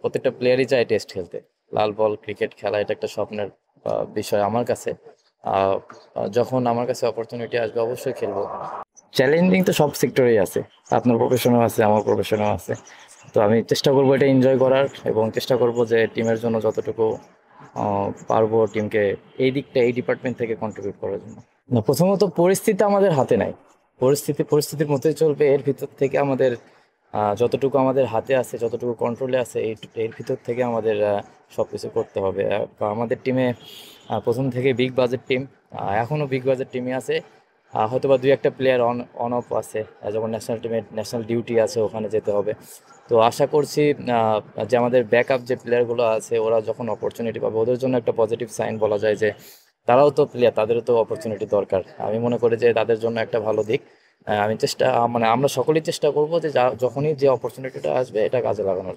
প্রত্যেকটা প্লেয়ারই চায় টেস্ট খেলতে। লাল বল ক্রিকেট খেলা এটা একটা স্বপ্নের বিষয় আমার কাছে। আহ, যখন আমার কাছে অপরচুনিটি আসবে অবশ্যই খেলবো। চ্যালেঞ্জিং তো সব সেক্টরেই আছে, আপনার প্রফেশনও আছে, আমার প্রফেশনও আছে। তো আমি চেষ্টা করবো এটা এনজয় করার, এবং চেষ্টা করব যে টিমের জন্য যতটুকু পারবো টিমকে এই দিকটা এই ডিপার্টমেন্ট থেকে কন্ট্রিবিউট করার জন্য। না, প্রথমত পরিস্থিতি আমাদের হাতে নাই। পরিস্থিতির মতোই চলবে। এর ভিতর থেকে আমাদের যতটুকু আমাদের হাতে আছে, যতটুকু কন্ট্রোলে আছে, এর ভিতর থেকে আমাদের সবকিছু করতে হবে। আমাদের টিমে প্রথম থেকে বিগ বাজেট টিম, এখনও বিগ বাজেট টিমই আছে। হয়তো বা দুই একটা প্লেয়ার অন অন অফ আছে, যেমন ন্যাশনাল টিমে ন্যাশনাল ডিউটি আছে, ওখানে যেতে হবে। তো আশা করছি যে আমাদের ব্যাকআপ যে প্লেয়ারগুলো আছে ওরা যখন অপরচুনিটি পাবে ওদের জন্য একটা পজিটিভ সাইন বলা যায় যে তারাও তো প্লেয়ার, তাদেরও তো অপরচুনিটি দরকার। আমি মনে করি যে তাদের জন্য একটা ভালো দিক। আমি মানে আমরা সকলেই চেষ্টা করব যে যখনই যে অপরচুনিটিটা আসবে এটা কাজে লাগানোর।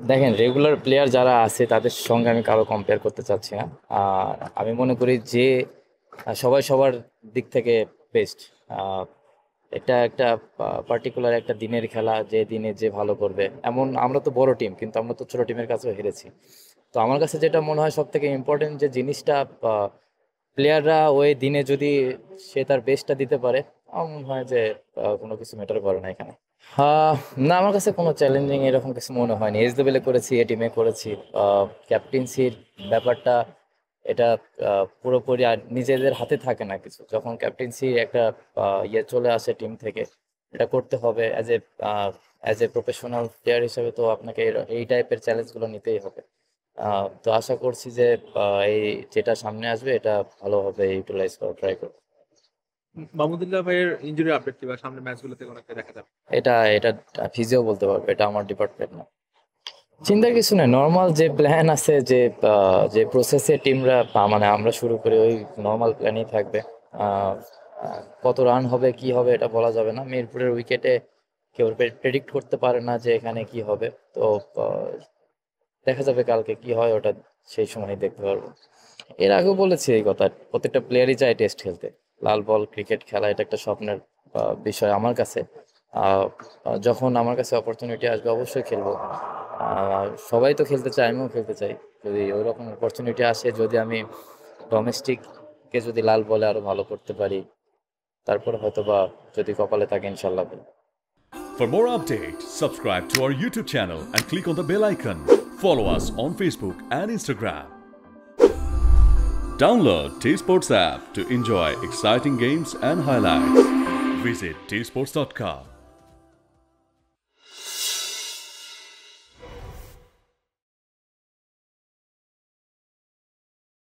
দেখেন, রেগুলার প্লেয়ার যারা আছে তাদের সঙ্গে আমি কারো কম্পেয়ার করতে চাচ্ছি না। আমি মনে করি যে সবাই সবার দিক থেকে বেস্ট। এটা একটা পার্টিকুলার একটা দিনের খেলা, যে দিনে যে ভালো করবে। এমন আমরা তো বড় টিম, কিন্তু আমরা তো ছোট টিমের কাছেও হেরেছি। তো আমার কাছে যেটা মনে হয় সব থেকে ইম্পর্টেন্ট যে জিনিসটা, প্লেয়াররা ওই দিনে যদি সে তার বেস্টটা দিতে পারে, আমার মনে হয় যে কোনো কিছু ম্যাটার করে না এখানে। আহ, না, আমার কাছে কোনো চ্যালেঞ্জিং এরকম কিছু মনে হয়নি। এজ লেভেলে করেছি, এ টিমে করেছি। ক্যাপ্টেন্সির ব্যাপারটা এটা পুরোপুরি আর নিজেদের হাতে থাকে না কিছু। যখন ক্যাপ্টেন্সি একটা ইয়ে চলে আসে টিম থেকে, এটা করতে হবে অ্যাজ এ প্রফেশনাল প্লেয়ার হিসেবে। তো আপনাকে এই টাইপের চ্যালেঞ্জগুলো নিতেই হবে। তো আশা করছি যে এই যেটা সামনে আসবে এটা ভালোভাবে ইউটিলাইজ করা ট্রাই করবো। মাহমুদুল্লাহ ভাইয়ের ইনজুরি আপডেট কি বা সামনে ম্যাচগুলোতে অনেকটা দেখা যাবে? এটা ফিজিও বলতে পারবে, এটা আমার ডিপার্টমেন্ট না। চিন্তার কিছু নেই, নর্মাল যে প্ল্যান আছে, যে প্রসেসে টিমরা মানে আমরা শুরু করি ওই নর্মাল প্ল্যানই থাকবে। আহ, কত রান হবে কি হবে এটা বলা যাবে না। মিরপুরের উইকেটে কেউ প্রেডিক্ট করতে পারে না যে এখানে কি হবে। তো আহ, দেখা যাবে কালকে কি হয়, ওটা সেই সময় দেখতে পারবো। এর আগেও বলেছি এই কথা, প্রত্যেকটা প্লেয়ারই চায় টেস্ট খেলতে। লাল বল ক্রিকেট খেলা এটা একটা স্বপ্নের বিষয় আমার কাছে। আহ, যখন আমার কাছে অপরচুনিটি আসবে অবশ্যই খেলবো। সবাই তো খেলতে চায়, আমিও খেলতে চাই। যদি ওইরকম অপরচুনিটি আসে, যদি আমি ডোমেস্টিককে যদি লাল বলে আরো ভালো করতে পারি, তারপর হয়তো বা যদি কপালে থাকে ইনশাল্লাহ। For more updates, subscribe to our YouTube channel and click on the bell icon. Follow us on Facebook and Instagram. Download T-Sports app to enjoy exciting games and highlights. Visit tsports.com.